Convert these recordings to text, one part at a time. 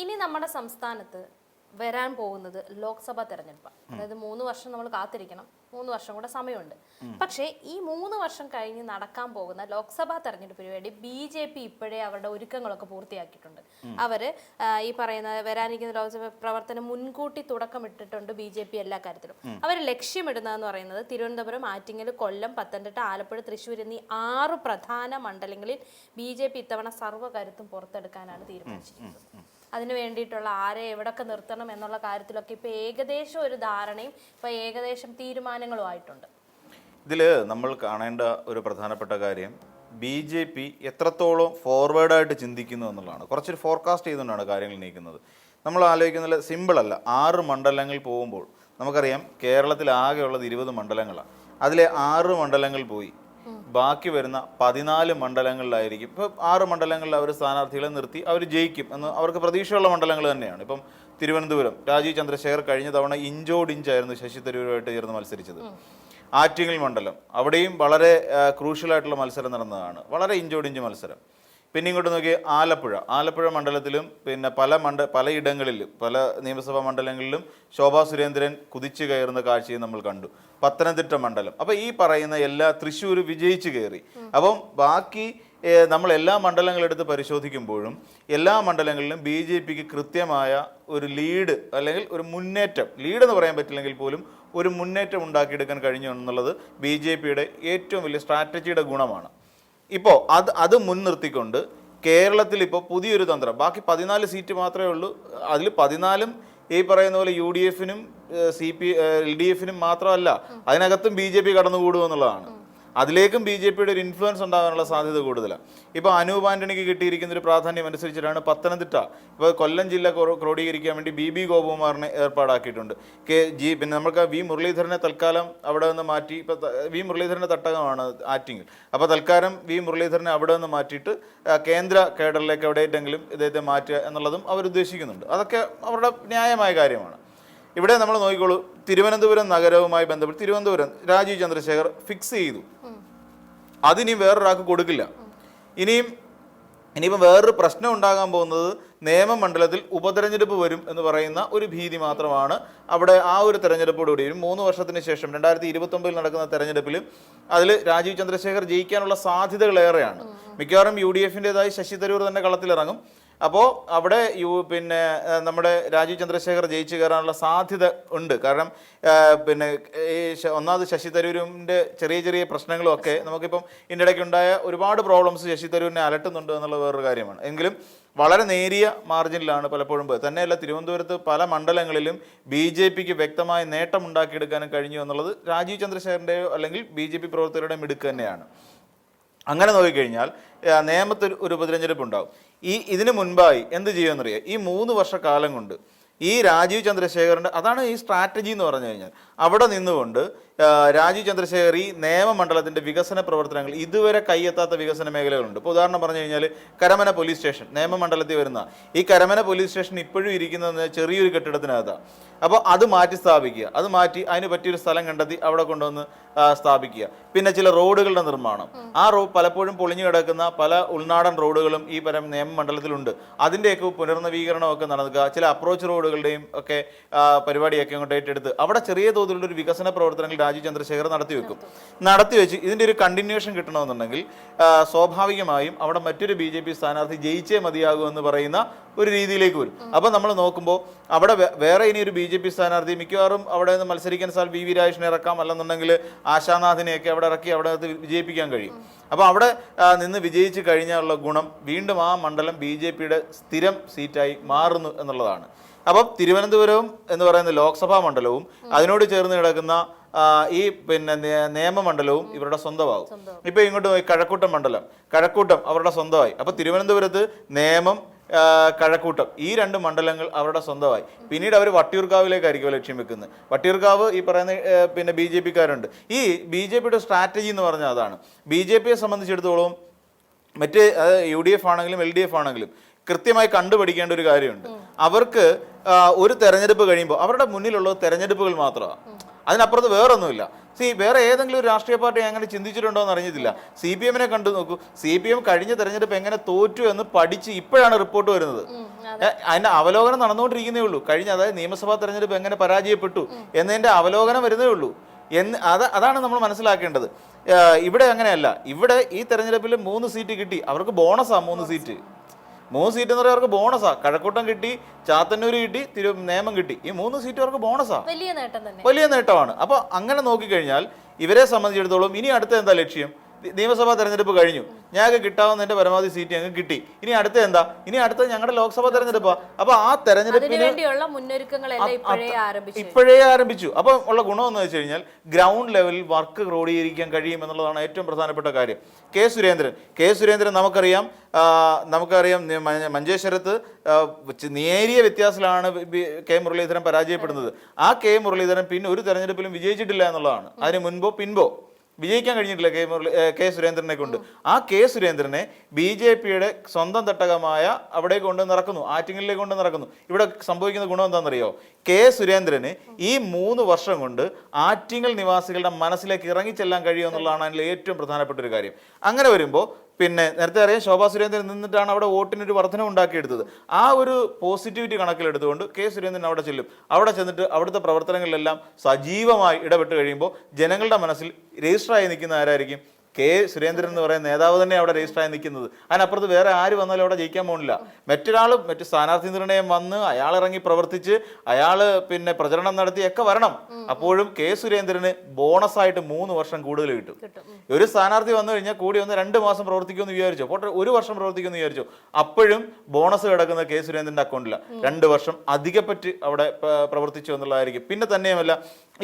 ഇനി നമ്മുടെ സംസ്ഥാനത്ത് വരാൻ പോകുന്നത് ലോക്സഭാ തെരഞ്ഞെടുപ്പാണ്. അതായത് 3 വർഷം നമ്മൾ കാത്തിരിക്കണം, 3 വർഷം കൂടെ സമയമുണ്ട്. പക്ഷേ ഈ 3 വർഷം കഴിഞ്ഞ് നടക്കാൻ പോകുന്ന ലോക്സഭാ തെരഞ്ഞെടുപ്പിന് വേണ്ടി BJP ഇപ്പോഴേ അവരുടെ ഒരുക്കങ്ങളൊക്കെ പൂർത്തിയാക്കിയിട്ടുണ്ട്. അവര് ഈ പറയുന്ന വരാനിരിക്കുന്ന ലോക്സഭ പ്രവർത്തനം മുൻകൂട്ടി തുടക്കമിട്ടിട്ടുണ്ട്. BJP എല്ലാ കാര്യത്തിലും അവർ ലക്ഷ്യമിടുന്നതെന്ന് പറയുന്നത് തിരുവനന്തപുരം, ആറ്റിങ്ങൽ, കൊല്ലം, പത്തനംതിട്ട, ആലപ്പുഴ, തൃശ്ശൂർ എന്നീ 6 പ്രധാന മണ്ഡലങ്ങളിൽ BJP ഇത്തവണ സർവ്വകരുത്തും പുറത്തെടുക്കാനാണ് തീരുമാനിച്ചിരിക്കുന്നത്. അതിനു വേണ്ടിയിട്ടുള്ള ആരെ എവിടൊക്കെ നിർത്തണം എന്നുള്ള കാര്യത്തിലൊക്കെ ഇപ്പൊ ഏകദേശം ഒരു ധാരണയും ഇപ്പൊ ഏകദേശം തീരുമാനങ്ങളും ആയിട്ടുണ്ട്. ഇതില് നമ്മൾ കാണേണ്ട ഒരു പ്രധാനപ്പെട്ട കാര്യം BJP എത്രത്തോളം ഫോർവേഡായിട്ട് ചിന്തിക്കുന്നു എന്നുള്ളതാണ്. കുറച്ചൊരു ഫോർകാസ്റ്റ് ചെയ്തുകൊണ്ടാണ് കാര്യങ്ങൾ നീക്കുന്നത്. നമ്മൾ ആലോചിക്കുന്നത് സിമ്പിൾ അല്ല. 6 മണ്ഡലങ്ങൾ പോകുമ്പോൾ നമുക്കറിയാം കേരളത്തിൽ ആകെയുള്ളത് 20 മണ്ഡലങ്ങളാണ്. അതിലെ 6 മണ്ഡലങ്ങൾ പോയി ബാക്കി വരുന്ന 14 മണ്ഡലങ്ങളിലായിരിക്കും. ഇപ്പോൾ 6 മണ്ഡലങ്ങളിൽ അവർ സ്ഥാനാർത്ഥികളെ നിർത്തി അവർ ജയിക്കും എന്ന് അവർക്ക് പ്രതീക്ഷയുള്ള മണ്ഡലങ്ങൾ തന്നെയാണ്. ഇപ്പം തിരുവനന്തപുരം രാജീവ് ചന്ദ്രശേഖർ കഴിഞ്ഞ തവണ ഇഞ്ചോടിഞ്ചായിരുന്നു ശശി തരൂരുമായിട്ട് ചേർന്ന് മത്സരിച്ചത്. ആറ്റിങ്ങൽ മണ്ഡലം അവിടെയും വളരെ ക്രൂഷ്യലായിട്ടുള്ള മത്സരം നടന്നതാണ്, വളരെ ഇഞ്ചോടിഞ്ച് മത്സരം. പിന്നെ ഇങ്ങോട്ട് നോക്കി ആലപ്പുഴ മണ്ഡലത്തിലും പിന്നെ പലയിടങ്ങളിലും പല നിയമസഭാ മണ്ഡലങ്ങളിലും ശോഭാ സുരേന്ദ്രൻ കുതിച്ചു കയറുന്ന കാഴ്ചയും നമ്മൾ കണ്ടു. പത്തനംതിട്ട മണ്ഡലം, അപ്പോൾ ഈ പറയുന്ന എല്ലാ തൃശ്ശൂർ വിജയിച്ചു കയറി. അപ്പം ബാക്കി നമ്മൾ എല്ലാ മണ്ഡലങ്ങളെടുത്ത് പരിശോധിക്കുമ്പോഴും എല്ലാ മണ്ഡലങ്ങളിലും BJPക്ക് കൃത്യമായ ഒരു ലീഡ് അല്ലെങ്കിൽ ഒരു മുന്നേറ്റം, ലീഡ് എന്ന് പറയാൻ പറ്റില്ലെങ്കിൽ പോലും ഒരു മുന്നേറ്റം ഉണ്ടാക്കിയെടുക്കാൻ കഴിഞ്ഞു എന്നുള്ളത് BJPയുടെ ഏറ്റവും വലിയ സ്ട്രാറ്റജിയുടെ ഗുണമാണ്. ഇപ്പോൾ അത് മുൻനിർത്തിക്കൊണ്ട് കേരളത്തിൽ ഇപ്പോൾ പുതിയൊരു തന്ത്രം, ബാക്കി 14 സീറ്റ് മാത്രമേ ഉള്ളൂ. അതിൽ 14 ഈ പറയുന്ന പോലെ UDFനും LDFനും മാത്രമല്ല, അതിനകത്തും BJP കടന്നുകൂടുമെന്നുള്ളതാണ്. അതിലേക്കും BJPയുടെ ഒരു ഇൻഫ്ലുവൻസ് ഉണ്ടാകാനുള്ള സാധ്യത കൂടുതലാണ്. ഇപ്പോൾ അനൂപ് ആന്റണിക്ക് കിട്ടിയിരിക്കുന്ന ഒരു പ്രാധാന്യം അനുസരിച്ചിട്ടാണ് പത്തനംതിട്ട, ഇപ്പോൾ കൊല്ലം ജില്ല ക്രോഡീകരിക്കാൻ വേണ്ടി BB ഗോപകുമാറിനെ ഏർപ്പാടാക്കിയിട്ടുണ്ട്. പിന്നെ നമുക്ക് V മുരളീധരനെ തൽക്കാലം അവിടെ നിന്ന് മാറ്റി, ഇപ്പോൾ V മുരളീധരൻ്റെ തട്ടകമാണ് ആറ്റിങ്ങൽ. അപ്പോൾ തൽക്കാലം V മുരളീധരനെ അവിടെ നിന്ന് മാറ്റിയിട്ട് കേന്ദ്ര കേഡറിലേക്ക് എവിടെയെങ്കിലും ഇദ്ദേഹത്തെ മാറ്റുക എന്നുള്ളതും അവരുദ്ദേശിക്കുന്നുണ്ട്. അതൊക്കെ അവരുടെ ന്യായമായ കാര്യമാണ്. ഇവിടെ നമ്മൾ നോക്കിക്കോളൂ, തിരുവനന്തപുരം നഗരവുമായി ബന്ധപ്പെട്ട് തിരുവനന്തപുരം രാജീവ് ചന്ദ്രശേഖർ ഫിക്സ് ചെയ്തു. അതിനി വേറൊരാൾക്ക് കൊടുക്കില്ല. ഇനിയിപ്പം വേറൊരു പ്രശ്നം ഉണ്ടാകാൻ പോകുന്നത് നിയമമണ്ഡലത്തിൽ ഉപതെരഞ്ഞെടുപ്പ് വരും എന്ന് പറയുന്ന ഒരു ഭീതി മാത്രമാണ് അവിടെ. ആ ഒരു തെരഞ്ഞെടുപ്പോടുകൂടി 3 വർഷത്തിന് ശേഷം 2029 നടക്കുന്ന തെരഞ്ഞെടുപ്പിൽ അതിൽ രാജീവ് ചന്ദ്രശേഖർ ജയിക്കാനുള്ള സാധ്യതകൾ ഏറെയാണ്. മിക്കവാറും UDFൻ്റെതായി ശശി തരൂർ തന്നെ കളത്തിലിറങ്ങും. അപ്പോൾ അവിടെ പിന്നെ നമ്മുടെ രാജീവ് ചന്ദ്രശേഖർ ജയിച്ചു കയറാനുള്ള സാധ്യത ഉണ്ട്. കാരണം പിന്നെ ഈ ഒന്നാമത് ശശി തരൂരിൻ്റെ ചെറിയ പ്രശ്നങ്ങളുമൊക്കെ നമുക്കിപ്പം ഇതിൻ്റെ ഇടയ്ക്കുണ്ടായ ഒരുപാട് പ്രോബ്ലംസ് ശശി തരൂരിനെ അലട്ടുന്നുണ്ട് എന്നുള്ള വേറൊരു കാര്യമാണ്. എങ്കിലും വളരെ നേരിയ മാർജിനിലാണ് പലപ്പോഴും പോയത്. തന്നെയല്ല, തിരുവനന്തപുരത്ത് പല മണ്ഡലങ്ങളിലും BJPക്ക് വ്യക്തമായ നേട്ടം ഉണ്ടാക്കിയെടുക്കാനും കഴിഞ്ഞു എന്നുള്ളത് രാജീവ് ചന്ദ്രശേഖറിൻ്റെയോ അല്ലെങ്കിൽ BJP പ്രവർത്തകരുടെയും മിടുക്ക് തന്നെയാണ്. അങ്ങനെ നോക്കിക്കഴിഞ്ഞാൽ നേമത്തിൽ ഒരു ഉപതെരഞ്ഞെടുപ്പ് ഉണ്ടാവും. ഇതിന് മുൻപായി എന്ത് ചെയ്യുമെന്നറിയാം, ഈ 3 വർഷക്കാലം കൊണ്ട് ഈ രാജീവ് ചന്ദ്രശേഖറിൻ്റെ, അതാണ് ഈ സ്ട്രാറ്റജി എന്ന് പറഞ്ഞു കഴിഞ്ഞാൽ, അവിടെ നിന്നുകൊണ്ട് രാജീവ് ചന്ദ്രശേഖർ ഈ നിയമമണ്ഡലത്തിൻ്റെ വികസന പ്രവർത്തനങ്ങൾ, ഇതുവരെ കൈയെത്താത്ത വികസന മേഖലകളുണ്ട്. ഇപ്പോൾ ഉദാഹരണം പറഞ്ഞു കഴിഞ്ഞാൽ കരമന പോലീസ് സ്റ്റേഷൻ നിയമമണ്ഡലത്തിൽ വരുന്ന ഈ കരമന പോലീസ് സ്റ്റേഷൻ ഇപ്പോഴും ഇരിക്കുന്നത് ചെറിയൊരു കെട്ടിടത്തിനകത്താണ്. അപ്പോൾ അത് മാറ്റി സ്ഥാപിക്കുക, അത് മാറ്റി അതിന് പറ്റിയൊരു സ്ഥലം കണ്ടെത്തി അവിടെ കൊണ്ടുവന്ന് സ്ഥാപിക്കുക. പിന്നെ ചില റോഡുകളുടെ നിർമ്മാണം, ആ പലപ്പോഴും പൊളിഞ്ഞു കിടക്കുന്ന പല ഉൾനാടൻ റോഡുകളും ഈ നിയമമണ്ഡലത്തിലുണ്ട്. അതിൻ്റെയൊക്കെ പുനർനവീകരണമൊക്കെ നടക്കുക. ചില അപ്രോച്ച് റോഡുകളുടെയും ഒക്കെ പരിപാടിയൊക്കെ അങ്ങോട്ട് ഏറ്റെടുത്ത് അവിടെ ചെറിയ തോതിലുള്ള ഒരു വികസന പ്രവർത്തനങ്ങൾ രാജീവ് ചന്ദ്രശേഖർ നടത്തിവെച്ച് ഇതിൻ്റെ ഒരു കണ്ടിന്യൂഷൻ കിട്ടണമെന്നുണ്ടെങ്കിൽ സ്വാഭാവികമായും അവിടെ മറ്റൊരു BJP സ്ഥാനാർത്ഥി ജയിച്ചേ മതിയാകൂ എന്ന് പറയുന്ന ഒരു രീതിയിലേക്ക് വരും. അപ്പം നമ്മൾ നോക്കുമ്പോൾ അവിടെ വേറെ ഇനി ഒരു BJP സ്ഥാനാർത്ഥി മിക്കവാറും അവിടെ നിന്ന് മത്സരിക്കാൻ സാൽ VV രാജേഷിനെ ഇറക്കാം, അല്ലെന്നുണ്ടെങ്കിൽ ആശാനാഥിനെയൊക്കെ അവിടെ ഇറക്കി അവിടെ വിജയിപ്പിക്കാൻ കഴിയും. അപ്പോൾ അവിടെ നിന്ന് വിജയിച്ച് കഴിഞ്ഞാലുള്ള ഗുണം വീണ്ടും ആ മണ്ഡലം BJPയുടെ സ്ഥിരം സീറ്റായി മാറുന്നു എന്നുള്ളതാണ്. അപ്പം തിരുവനന്തപുരവും എന്ന് പറയുന്ന ലോക്സഭാ മണ്ഡലവും അതിനോട് ചേർന്ന് കിടക്കുന്ന ഈ പിന്നെ നിയമമണ്ഡലവും ഇവരുടെ സ്വന്തമാകും. ഇപ്പൊ ഇങ്ങോട്ട് പോയി കഴക്കൂട്ടം മണ്ഡലം, കഴക്കൂട്ടം അവരുടെ സ്വന്തമായി. അപ്പൊ തിരുവനന്തപുരത്ത് നേമം, കഴക്കൂട്ടം ഈ 2 മണ്ഡലങ്ങൾ അവരുടെ സ്വന്തമായി. പിന്നീട് അവർ വട്ടിയൂർക്കാവിലേക്കായിരിക്കും ലക്ഷ്യം വെക്കുന്നത്. വട്ടിയൂർക്കാവ് ഈ പറയുന്ന പിന്നെ BJPക്കാരുണ്ട്. ഈ BJPയുടെ സ്ട്രാറ്റജി എന്ന് പറഞ്ഞാൽ അതാണ്. BJPയെ സംബന്ധിച്ചിടത്തോളം മറ്റ് UDF ആണെങ്കിലും LDF ആണെങ്കിലും കൃത്യമായി കണ്ടുപിടിക്കേണ്ട ഒരു കാര്യമുണ്ട്. അവർക്ക് ഒരു തെരഞ്ഞെടുപ്പ് കഴിയുമ്പോൾ അവരുടെ മുന്നിലുള്ളത് തെരഞ്ഞെടുപ്പുകൾ മാത്രമാണ്. അതിനപ്പുറത്ത് വേറൊന്നുമില്ല. വേറെ ഏതെങ്കിലും ഒരു രാഷ്ട്രീയ പാർട്ടി അങ്ങനെ ചിന്തിച്ചിട്ടുണ്ടോ എന്ന് അറിഞ്ഞിട്ടില്ല. CPM കണ്ടു നോക്കൂ. CPM കഴിഞ്ഞ തെരഞ്ഞെടുപ്പ് എങ്ങനെ തോറ്റു എന്ന് പഠിച്ച് ഇപ്പോഴാണ് റിപ്പോർട്ട് വരുന്നത്. അതിന്റെ അവലോകനം നടന്നുകൊണ്ടിരിക്കുന്നേ ഉള്ളൂ. അതായത് നിയമസഭാ തെരഞ്ഞെടുപ്പ് എങ്ങനെ പരാജയപ്പെട്ടു എന്നതിന്റെ അവലോകനം വരുന്നേ ഉള്ളൂ. അതാണ് നമ്മൾ മനസ്സിലാക്കേണ്ടത്. ഇവിടെ അങ്ങനെയല്ല. ഇവിടെ ഈ തെരഞ്ഞെടുപ്പിൽ 3 സീറ്റ് കിട്ടി. അവർക്ക് ബോണസാ 3 സീറ്റ്. 3 സീറ്റ് എന്ന് പറയുന്നത് അവർക്ക് ബോണസാ. കഴക്കൂട്ടം കിട്ടി, ചാത്തന്നൂര് കിട്ടി, നേമം കിട്ടി. ഈ 3 സീറ്റ് അവർക്ക് ബോണസാ, വലിയ നേട്ടമാണ്. അപ്പൊ അങ്ങനെ നോക്കിക്കഴിഞ്ഞാൽ ഇവരെ സംബന്ധിച്ചിടത്തോളം ഇനി അടുത്ത എന്താ ലക്ഷ്യം? നിയമസഭാ തെരഞ്ഞെടുപ്പ് കഴിഞ്ഞു, ഞങ്ങൾക്ക് കിട്ടാവുന്നതിന്റെ പരമാവധി സീറ്റ് ഞങ്ങൾക്ക് കിട്ടി. ഇനി അടുത്ത എന്താ? ഇനി അടുത്ത ഞങ്ങളുടെ ലോക്സഭാ തെരഞ്ഞെടുപ്പാ. അപ്പൊ ആ തെരഞ്ഞെടുപ്പിന് ഇപ്പോഴേ ആരംഭിച്ചു. അപ്പൊ ഉള്ള ഗുണം എന്ന് വെച്ച് കഴിഞ്ഞാൽ ഗ്രൗണ്ട് ലെവലിൽ വർക്ക് ക്രോഡീകരിക്കാൻ കഴിയും എന്നുള്ളതാണ് ഏറ്റവും പ്രധാനപ്പെട്ട കാര്യം. കെ സുരേന്ദ്രൻ നമുക്കറിയാം മഞ്ചേശ്വരത്ത് നേരിയ വ്യത്യാസത്തിലാണ് കെ മുരളീധരൻ പരാജയപ്പെടുന്നത്. ആ കെ മുരളീധരൻ പിന്നെ ഒരു തെരഞ്ഞെടുപ്പിലും വിജയിച്ചിട്ടില്ല എന്നുള്ളതാണ്. അതിന് മുൻപോ പിൻപോ വിജയിക്കാൻ കഴിഞ്ഞിട്ടില്ല കെ സുരേന്ദ്രനെ കൊണ്ട്. ആ കെ സുരേന്ദ്രനെ BJPയുടെ സ്വന്തം തട്ടകമായ അവിടെ കൊണ്ട് നടക്കുന്നു, ആറ്റിങ്ങലിലേക്ക് കൊണ്ട് നടക്കുന്നു. ഇവിടെ സംഭവിക്കുന്ന ഗുണം എന്താണെന്നറിയോ? കെ സുരേന്ദ്രന് ഈ 3 വർഷം കൊണ്ട് ആറ്റിങ്ങൽ നിവാസികളുടെ മനസ്സിലേക്ക് ഇറങ്ങിച്ചെല്ലാൻ കഴിയുമെന്നുള്ളതാണ് അതിൽ ഏറ്റവും പ്രധാനപ്പെട്ട ഒരു കാര്യം. അങ്ങനെ വരുമ്പോൾ പിന്നെ നേരത്തെ അറിയാം, ശോഭാ സുരേന്ദ്രൻ നിന്നിട്ടാണ് അവിടെ വോട്ടിനൊരു വർധന ഉണ്ടാക്കിയെടുത്തത്. ആ ഒരു പോസിറ്റിവിറ്റി കണക്കിലെടുത്തുകൊണ്ട് കെ സുരേന്ദ്രൻ അവിടെ ചെല്ലും. അവിടെ ചെന്നിട്ട് അവിടുത്തെ പ്രവർത്തനങ്ങളിലെല്ലാം സജീവമായി ഇടപെട്ട് കഴിയുമ്പോൾ ജനങ്ങളുടെ മനസ്സിൽ രജിസ്റ്ററായി നിൽക്കുന്ന ആരായിരിക്കും? കെ സുരേന്ദ്രൻ എന്ന് പറയുന്ന നേതാവ് തന്നെ അവിടെ രജിസ്റ്ററായി നിൽക്കുന്നത്. അതിനപ്പുറത്ത് വേറെ ആര് വന്നാലും അവിടെ ജയിക്കാൻ പോകുന്നില്ല. മറ്റു സ്ഥാനാർത്ഥി നിർണയം വന്ന് അയാൾ ഇറങ്ങി പ്രവർത്തിച്ച് അയാൾ പിന്നെ പ്രചരണം നടത്തി ഒക്കെ വരണം. അപ്പോഴും കെ സുരേന്ദ്രന് ബോണസായിട്ട് 3 വർഷം കൂടുതൽ കിട്ടും. ഒരു സ്ഥാനാർത്ഥി വന്നു കഴിഞ്ഞാൽ കൂടി വന്ന് 2 മാസം പ്രവർത്തിക്കുമെന്ന് വിചാരിച്ചോ, പോട്ടെ 1 വർഷം പ്രവർത്തിക്കുമെന്ന് വിചാരിച്ചോ, അപ്പോഴും ബോണസ് കിടക്കുന്ന കെ സുരേന്ദ്രന്റെ അക്കൗണ്ടില്ല. 2 വർഷം അധികപ്പറ്റ് അവിടെ പ്രവർത്തിച്ചു എന്നുള്ളതായിരിക്കും. പിന്നെ തന്നെയുമല്ല,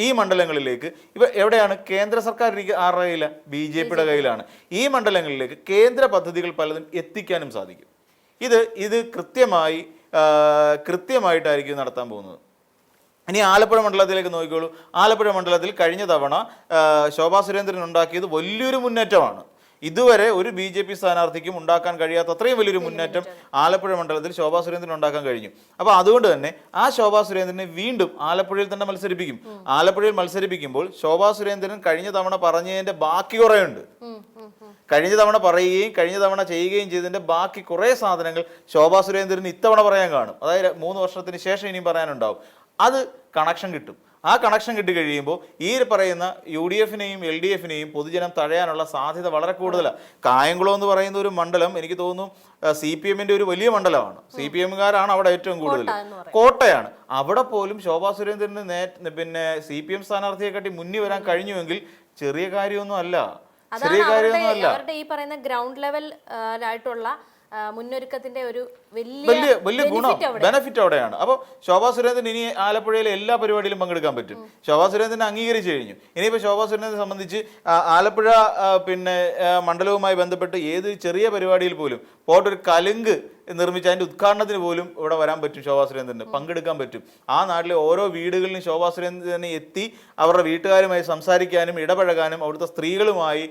ഈ മണ്ഡലങ്ങളിലേക്ക് എവിടെയാണ് കേന്ദ്ര സർക്കാർ? ആരുടെ കയ്യില? BJPയുടെ കയ്യിലാണ്. ഈ മണ്ഡലങ്ങളിലേക്ക് കേന്ദ്ര പദ്ധതികൾ പലതും എത്തിക്കാനും സാധിക്കും. ഇത് കൃത്യമായിട്ടായിരിക്കും നടത്താൻ പോകുന്നത്. ഇനി ആലപ്പുഴ മണ്ഡലത്തിലേക്ക് നോക്കിക്കോളൂ. ആലപ്പുഴ മണ്ഡലത്തിൽ കഴിഞ്ഞ തവണ ശോഭാ സുരേന്ദ്രൻ ഉണ്ടാക്കിയത് വലിയൊരു മുന്നേറ്റമാണ്. ഇതുവരെ ഒരു BJP സ്ഥാനാർത്ഥിക്കും ഉണ്ടാക്കാൻ കഴിയാത്ത അത്രയും വലിയൊരു മുന്നേറ്റം ആലപ്പുഴ മണ്ഡലത്തിൽ ശോഭാ സുരേന്ദ്രൻ ഉണ്ടാക്കാൻ കഴിഞ്ഞു. അപ്പൊ അതുകൊണ്ട് തന്നെ ആ ശോഭാ സുരേന്ദ്രനെ വീണ്ടും ആലപ്പുഴയിൽ തന്നെ മത്സരിപ്പിക്കും. ആലപ്പുഴയിൽ മത്സരിപ്പിക്കുമ്പോൾ ശോഭാ സുരേന്ദ്രൻ കഴിഞ്ഞ തവണ പറഞ്ഞതിന്റെ ബാക്കി കുറേയുണ്ട്. കഴിഞ്ഞ തവണ പറയുകയും കഴിഞ്ഞ തവണ ചെയ്യുകയും ചെയ്തതിന്റെ ബാക്കി കുറെ സാധനങ്ങൾ ശോഭാ സുരേന്ദ്രന് ഇത്തവണ പറയാൻ കാണും. അതായത് 3 വർഷത്തിന് ശേഷം ഇനിയും പറയാനുണ്ടാവും. അത് കണക്ഷൻ കിട്ടും. ആ കണക്ഷൻ കിട്ടി കഴിയുമ്പോൾ ഈ പറയുന്ന UDFനെയും LDFനെയും പൊതുജനം തഴയാനുള്ള സാധ്യത വളരെ കൂടുതലാണ്. കായംകുളം എന്ന് പറയുന്ന ഒരു മണ്ഡലം എനിക്ക് തോന്നുന്നു CPMന്റെ ഒരു വലിയ മണ്ഡലമാണ്. CPMകാരാണ് അവിടെ ഏറ്റവും കൂടുതൽ. കോട്ടയാണ്. അവിടെ പോലും ശോഭാ സുരേന്ദ്രന് പിന്നെ CPM സ്ഥാനാർത്ഥിയെക്കാട്ടി മുന്നിൽ വരാൻ കഴിഞ്ഞുവെങ്കിൽ ചെറിയ കാര്യമൊന്നും അല്ല. ഈ പറയുന്ന ഗ്രൗണ്ട് ലെവൽ ആയിട്ടുള്ള മുന്നൊരുക്കത്തിന്റെ ഒരു വലിയ ഗുണം ബെനഫിറ്റ് അവിടെയാണ്. അപ്പോൾ ശോഭാ സുരേന്ദ്രൻ ഇനി ആലപ്പുഴയിലെ എല്ലാ പരിപാടിയിലും പങ്കെടുക്കാൻ പറ്റും. ശോഭാ സുരേന്ദ്രനെ അംഗീകരിച്ചു കഴിഞ്ഞു. ഇനിയിപ്പോൾ ശോഭാ സുരേന്ദ്രനെ സംബന്ധിച്ച് ആലപ്പുഴ പിന്നെ മണ്ഡലവുമായി ബന്ധപ്പെട്ട് ഏത് ചെറിയ പരിപാടിയിൽ പോലും പോട്ടൊരു കലുങ്ക് നിർമ്മിച്ച് അതിന്റെ ഉദ്ഘാടനത്തിന് പോലും ഇവിടെ വരാൻ പറ്റും. ശോഭാ സുരേന്ദ്രന് പങ്കെടുക്കാൻ പറ്റും. ആ നാട്ടിലെ ഓരോ വീടുകളിലും ശോഭാ സുരേന്ദ്രനെ എത്തി അവരുടെ വീട്ടുകാരുമായി സംസാരിക്കാനും ഇടപഴകാനും അവിടുത്തെ സ്ത്രീകളുമായി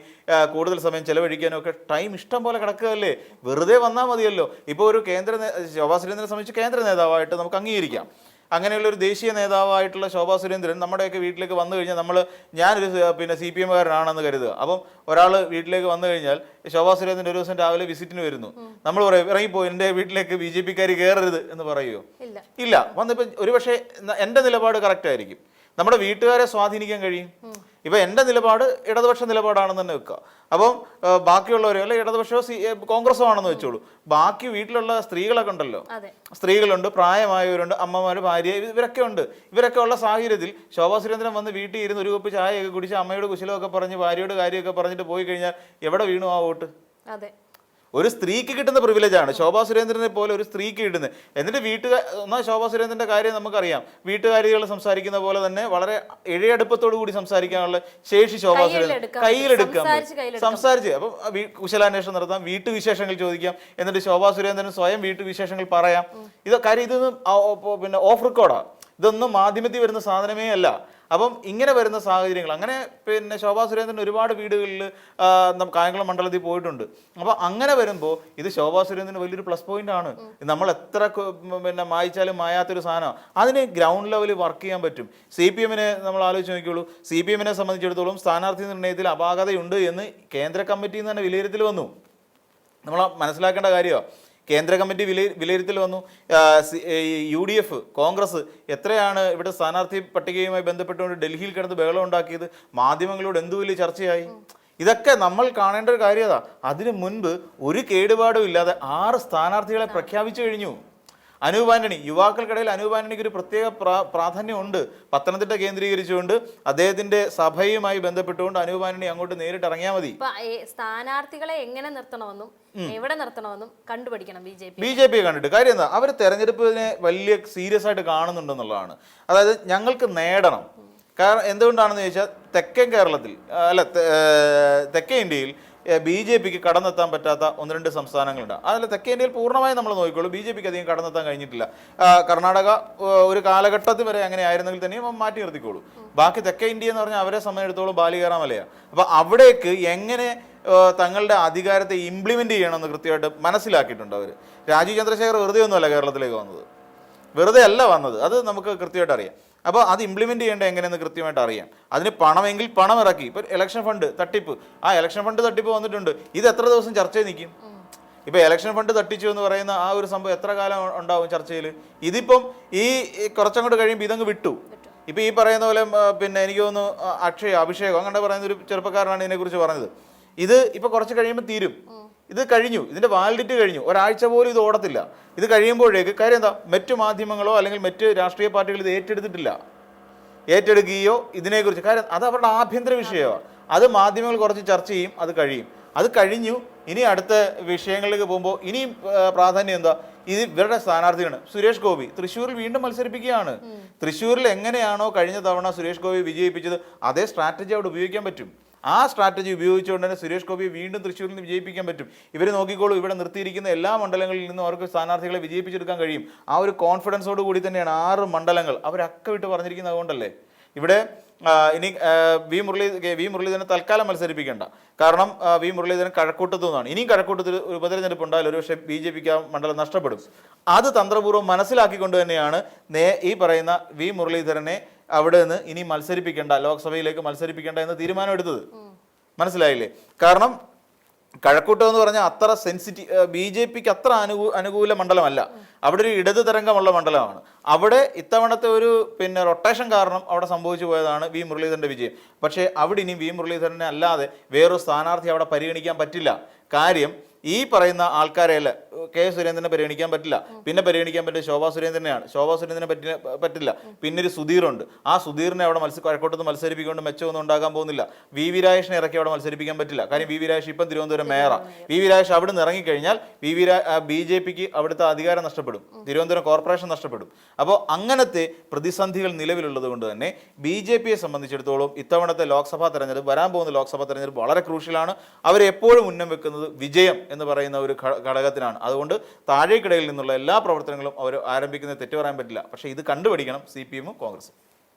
കൂടുതൽ സമയം ചെലവഴിക്കാനും ഒക്കെ ടൈം ഇഷ്ടം പോലെ കിടക്കുകയല്ലേ. വെറുതെ വന്നാൽ മതിയല്ലോ. ഇപ്പോൾ ഒരു ശോഭാ സുരേന്ദ്രനെ സംബന്ധിച്ച് കേന്ദ്ര നേതാവായിട്ട് നമുക്ക് അംഗീകരിക്കാം. അങ്ങനെയുള്ള ഒരു ദേശീയ നേതാവായിട്ടുള്ള ശോഭാ സുരേന്ദ്രൻ നമ്മുടെയൊക്കെ വീട്ടിലേക്ക് വന്നു കഴിഞ്ഞാൽ ഞാനൊരു പിന്നെ CPMകാരനാണെന്ന് കരുതുക. അപ്പം ഒരാൾ വീട്ടിലേക്ക് വന്നു കഴിഞ്ഞാൽ ശോഭാ സുരേന്ദ്രൻ ഒരു ദിവസം രാവിലെ വിസിറ്റിന് വരുന്നു. നമ്മൾ പറയും ഇറങ്ങിപ്പോ എൻ്റെ വീട്ടിലേക്ക് BJPക്കാർ കയറരുത് എന്ന് പറയുമോ? ഇല്ല. വന്നിപ്പോൾ ഒരുപക്ഷെ എൻ്റെ നിലപാട് കറക്റ്റ് ആയിരിക്കും. നമ്മുടെ വീട്ടുകാരെ സ്വാധീനിക്കാൻ കഴിയും. ഇപ്പൊ എൻ്റെ നിലപാട് ഇടതുപക്ഷ നിലപാടാണെന്ന് തന്നെ വെക്കുക. അപ്പം ബാക്കിയുള്ളവരോ അല്ലെ ഇടതുപക്ഷമോ കോൺഗ്രസോ ആണെന്ന് വെച്ചോളൂ. ബാക്കി വീട്ടിലുള്ള സ്ത്രീകളൊക്കെ ഉണ്ടല്ലോ, സ്ത്രീകളുണ്ട്, പ്രായമായവരുണ്ട്, അമ്മമാര്, ഭാര്യ, ഇവരൊക്കെ ഉണ്ട്. ഇവരൊക്കെ ഉള്ള സാഹചര്യത്തിൽ ശോഭാ സുരേന്ദ്രൻ വന്ന് വീട്ടിൽ ഇരുന്ന് ഒരു കപ്പ് ചായയൊക്കെ കുടിച്ച് അമ്മയോട് കുശലമൊക്കെ പറഞ്ഞ് ഭാര്യയോട് കാര്യമൊക്കെ പറഞ്ഞിട്ട് പോയി കഴിഞ്ഞാൽ എവിടെ വീണു ആ വോട്ട്? ഒരു സ്ത്രീക്ക് കിട്ടുന്ന പ്രിവിലേജാണ് ശോഭാ സുരേന്ദ്രനെ പോലെ ഒരു സ്ത്രീക്ക് കിട്ടുന്നത്. എന്നിട്ട് ഒന്നാം ശോഭാ സുരേന്ദ്രന്റെ കാര്യം നമുക്കറിയാം. വീട്ടുകാരികൾ സംസാരിക്കുന്ന പോലെ തന്നെ വളരെ ഇഴയടുപ്പത്തോടു കൂടി സംസാരിക്കാനുള്ള ശേഷി ശോഭാ സുരേന്ദ്രൻ കയ്യിലെടുക്കാം, സംസാരിച്ച് അപ്പം കുശലാന്വേഷണം നടത്താം, വീട്ടുവിശേഷങ്ങൾ ചോദിക്കാം. എന്നിട്ട് ശോഭാ സുരേന്ദ്രൻ സ്വയം വീട്ടുവിശേഷങ്ങൾ പറയാം. ഇതൊന്നും പിന്നെ ഓഫ് റെക്കോർഡാ. ഇതൊന്നും മാധ്യമത്തിൽ വരുന്ന സാധനമേ അല്ല. അപ്പം ഇങ്ങനെ വരുന്ന സാഹചര്യങ്ങൾ അങ്ങനെ പിന്നെ ശോഭാ സുരേന്ദ്രൻ ഒരുപാട് വീടുകളിൽ കായംകുളം മണ്ഡലത്തിൽ പോയിട്ടുണ്ട്. അപ്പോൾ അങ്ങനെ വരുമ്പോൾ ഇത് ശോഭാ സുരേന്ദ്രന് വലിയൊരു പ്ലസ് പോയിന്റ് ആണ്. നമ്മൾ എത്ര പിന്നെ മായിച്ചാലും മായാത്തൊരു സാധനം, അതിന് ഗ്രൗണ്ട് ലെവലിൽ വർക്ക് ചെയ്യാൻ പറ്റും. CPM നമ്മൾ ആലോചിച്ച് നോക്കിയുള്ളൂ. CPM സംബന്ധിച്ചിടത്തോളം സ്ഥാനാർത്ഥി നിർണ്ണയത്തിൽ അപാകതയുണ്ട് എന്ന് കേന്ദ്ര കമ്മിറ്റിയിൽ നിന്ന് തന്നെ വിലയിരുത്തൽ വന്നു. നമ്മൾ മനസ്സിലാക്കേണ്ട കാര്യമാണ്. കേന്ദ്ര കമ്മിറ്റി വിലയിരുത്തൽ വന്നു. UDF കോൺഗ്രസ് എത്രയാണ് ഇവിടെ സ്ഥാനാർത്ഥി പട്ടികയുമായി ബന്ധപ്പെട്ടുകൊണ്ട് ഡൽഹിയിൽ കിടന്ന് ബഹളം ഉണ്ടാക്കിയത്, മാധ്യമങ്ങളോട് എന്തു വലിയ ചർച്ചയായി. ഇതൊക്കെ നമ്മൾ കാണേണ്ട ഒരു കാര്യത. അതിനു മുൻപ് ഒരു കേടുപാടും ഇല്ലാതെ 6 സ്ഥാനാർത്ഥികളെ പ്രഖ്യാപിച്ചു കഴിഞ്ഞു. അനൂപ് ആന്റണി, യുവാക്കൾക്കിടയിൽ അനൂപ് ആന്റണിക്ക് ഒരു പ്രത്യേക പ്രാധാന്യമുണ്ട്. പത്തനംതിട്ട കേന്ദ്രീകരിച്ചുകൊണ്ട് അദ്ദേഹത്തിന്റെ സഭയുമായി ബന്ധപ്പെട്ടുകൊണ്ട് അനൂപ് ആന്റണി അങ്ങോട്ട് നേരിട്ട് ഇറങ്ങിയാൽ മതി. സ്ഥാനാർത്ഥികളെ എങ്ങനെ നിർത്തണമെന്നും എവിടെ നിർത്തണമെന്നും കണ്ടുപിടിക്കണം ബി ജെ പി കണ്ടിട്ട്. കാര്യം എന്താ, അവർ തെരഞ്ഞെടുപ്പിനെ വലിയ സീരിയസ് ആയിട്ട് കാണുന്നുണ്ടെന്നുള്ളതാണ്. അതായത് ഞങ്ങൾക്ക് നേടണം. കാരണം എന്തുകൊണ്ടാണെന്ന് ചോദിച്ചാൽ തെക്കൻ കേരളത്തിൽ തെക്കേ ഇന്ത്യയിൽ BJPക്ക് കടന്നെത്താൻ പറ്റാത്ത 1-2 സംസ്ഥാനങ്ങളുണ്ട്. അതിൽ തെക്കേ ഇന്ത്യയിൽ പൂർണ്ണമായും നമ്മൾ നോക്കിക്കോളൂ, BJPക്ക് അധികം കടന്നെത്താൻ കഴിഞ്ഞിട്ടില്ല. കർണാടക ഒരു കാലഘട്ടത്തിൽ വരെ അങ്ങനെ ആയിരുന്നെങ്കിൽ തന്നെയും മാറ്റി നിർത്തിക്കോളൂ. ബാക്കി തെക്കേ ഇന്ത്യ എന്ന് പറഞ്ഞാൽ അവരെ സംബന്ധിച്ചിടത്തോളം ബാലികേറ മലയാണ്. അപ്പോൾ അവിടേക്ക് എങ്ങനെ തങ്ങളുടെ അധികാരത്തെ ഇംപ്ലിമെന്റ് ചെയ്യണമെന്ന് കൃത്യമായിട്ട് മനസ്സിലാക്കിയിട്ടുണ്ട് അവർ. രാജീവ് ചന്ദ്രശേഖർ വെറുതെ ഒന്നുമല്ല കേരളത്തിലേക്ക് വന്നത്, വെറുതെ അല്ല വന്നത്, അത് നമുക്ക് കൃത്യമായിട്ട് അറിയാം. അപ്പോൾ അത് ഇംപ്ലിമെന്റ് ചെയ്യേണ്ടത് എങ്ങനെയെന്ന് കൃത്യമായിട്ട് അറിയാം. അതിന് പണമെങ്കിൽ പണം ഇറക്കി. ഇപ്പോൾ ഇലക്ഷൻ ഫണ്ട് തട്ടിപ്പ്, ഇലക്ഷൻ ഫണ്ട് തട്ടിപ്പ് വന്നിട്ടുണ്ട്. ഇത് എത്ര ദിവസം ചർച്ചയിൽ നിൽക്കും? ഇപ്പോൾ ഇലക്ഷൻ ഫണ്ട് തട്ടിച്ചു എന്ന് പറയുന്ന ആ ഒരു സംഭവം എത്ര കാലം ഉണ്ടാവും ചർച്ചയിൽ? ഇതിപ്പം ഈ കുറച്ചങ്ങോട്ട് കഴിയുമ്പോൾ ഇതങ്ങ് വിട്ടു. ഇപ്പം ഈ പറയുന്ന പോലെ പിന്നെ എനിക്ക് തോന്നുന്നു അഭിഷേകം അങ്ങനെ പറയുന്ന ഒരു ചെറുപ്പക്കാരനാണ് ഇതിനെക്കുറിച്ച് പറഞ്ഞത്. ഇത് ഇപ്പോൾ കുറച്ച് കഴിയുമ്പോൾ തീരും. ഇത് കഴിഞ്ഞു, ഇതിന്റെ വാലിഡിറ്റി കഴിഞ്ഞു. ഒരാഴ്ച പോലും ഇത് ഓടത്തില്ല. ഇത് കഴിയുമ്പോഴേക്ക് കാര്യം എന്താ, മറ്റു മാധ്യമങ്ങളോ അല്ലെങ്കിൽ മറ്റ് രാഷ്ട്രീയ പാർട്ടികൾ ഇത് ഏറ്റെടുക്കുകയോ ഇതിനെക്കുറിച്ച്, കാര്യം അത് അവരുടെ ആഭ്യന്തര വിഷയമാണ്. അത് മാധ്യമങ്ങൾ കുറച്ച് ചർച്ച ചെയ്യും, അത് കഴിയും. അത് കഴിഞ്ഞു. ഇനി അടുത്ത വിഷയങ്ങളിലേക്ക് പോകുമ്പോൾ ഇനിയും പ്രാധാന്യം എന്താ, ഇത് ഇവരുടെ സ്ഥാനാർത്ഥിയാണ് സുരേഷ് ഗോപി. തൃശ്ശൂരിൽ വീണ്ടും മത്സരിപ്പിക്കുകയാണ്. തൃശ്ശൂരിൽ എങ്ങനെയാണോ കഴിഞ്ഞ തവണ സുരേഷ് ഗോപി വിജയിപ്പിച്ചത്, അതേ സ്ട്രാറ്റജി അവിടെ ഉപയോഗിക്കാൻ പറ്റും. ആ സ്ട്രാറ്റജി ഉപയോഗിച്ചുകൊണ്ട് തന്നെ സുരേഷ് ഗോപിയെ വീണ്ടും തൃശ്ശൂരിൽ നിന്ന് വിജയിപ്പിക്കാൻ പറ്റും. ഇവർ നോക്കിക്കോളൂ, ഇവിടെ നിർത്തിയിരിക്കുന്ന എല്ലാ മണ്ഡലങ്ങളിൽ നിന്നും അവർക്ക് സ്ഥാനാർത്ഥികളെ വിജയിപ്പിച്ചെടുക്കാൻ കഴിയും. ആ ഒരു കോൺഫിഡൻസോട് കൂടി തന്നെയാണ് 6 മണ്ഡലങ്ങൾ അവരൊക്കെ വിട്ട് പറഞ്ഞിരിക്കുന്നത്. അതുകൊണ്ടല്ലേ ഇവിടെ ഇനി വി മുരളീധരനെ തൽക്കാലം മത്സരിപ്പിക്കേണ്ട. കാരണം വി മുരളീധരൻ കഴക്കൂട്ടത്തു നിന്നാണ്. ഇനിയും കഴക്കൂട്ടത്തിൽ ഒരു ഉപതെരഞ്ഞെടുപ്പ് ഉണ്ടായാലും ഒരു പക്ഷേ BJPക്ക് ആ മണ്ഡലം നഷ്ടപ്പെടും. അത് തന്ത്രപൂർവ്വം മനസ്സിലാക്കിക്കൊണ്ട് തന്നെയാണ് ഈ പറയുന്ന വി മുരളീധരനെ അവിടെ നിന്ന് ഇനി മത്സരിപ്പിക്കേണ്ട, ലോക്സഭയിലേക്ക് മത്സരിപ്പിക്കേണ്ട എന്ന് തീരുമാനമെടുത്തത്. മനസ്സിലായില്ലേ? കാരണം കഴക്കൂട്ടം എന്ന് പറഞ്ഞാൽ അത്ര BJPക്ക് അത്ര അനുകൂല മണ്ഡലമല്ല. അവിടെ ഒരു ഇടത് തരംഗമുള്ള മണ്ഡലമാണ്. അവിടെ ഇത്തവണത്തെ ഒരു റൊട്ടേഷൻ കാരണം അവിടെ സംഭവിച്ചു പോയതാണ് വി മുരളീധരന്റെ വിജയം. പക്ഷേ അവിടെ ഇനി വി മുരളീധരനെ അല്ലാതെ വേറൊരു സ്ഥാനാർത്ഥി അവിടെ പരിഗണിക്കാൻ പറ്റില്ല. കാര്യം ഈ പറയുന്ന ആൾക്കാരെയല്ല, കെ സുരേന്ദ്രനെ പരിഗണിക്കാൻ പറ്റില്ല. പിന്നെ പരിഗണിക്കാൻ പറ്റിയ ശോഭാ സുരേന്ദ്രനെയാണ്. ശോഭാ സുരേന്ദ്രനെ പറ്റില്ല. പിന്നെ ഒരു സുധീറുണ്ട്. ആ സുധീറിനെ അവിടെ കഴക്കൂട്ടത്ത് മത്സരിപ്പിക്കൊണ്ട് മെച്ചമൊന്നും ഉണ്ടാകാൻ പോകുന്നില്ല. വി രാജേഷിനെ ഇറക്കി അവിടെ മത്സരിപ്പിക്കാൻ പറ്റില്ല. കാര്യം വി രാജേഷ് ഇപ്പം തിരുവനന്തപുരം മേയറാണ്. വി രാജേഷ് അവിടെ നിന്ന് ഇറങ്ങിക്കഴിഞ്ഞാൽ BJPക്ക് അവിടുത്തെ അധികാരം നഷ്ടപ്പെടും, തിരുവനന്തപുരം കോർപ്പറേഷൻ നഷ്ടപ്പെടും. അപ്പോൾ അങ്ങനത്തെ പ്രതിസന്ധികൾ നിലവിലുള്ളത് കൊണ്ട് തന്നെ BJPയെ സംബന്ധിച്ചിടത്തോളം ഇത്തവണത്തെ ലോക്സഭാ തെരഞ്ഞെടുപ്പ്, വരാൻ പോകുന്ന ലോക്സഭാ തെരഞ്ഞെടുപ്പ് വളരെ ക്രൂഷ്യലാണ്. അവരെപ്പോഴും ഉന്നം വെക്കുന്നത് വിജയം എന്ന് പറയുന്ന ഒരു ഘടകത്തിനാണ്. അതുകൊണ്ട് താഴേക്കിടയിൽ നിന്നുള്ള എല്ലാ പ്രവർത്തനങ്ങളും അവർ ആരംഭിക്കുന്നത് തെറ്റു പറയാൻ പറ്റില്ല. പക്ഷേ ഇത് കണ്ടുപിടിക്കണം CPM-ഉം കോൺഗ്രസും.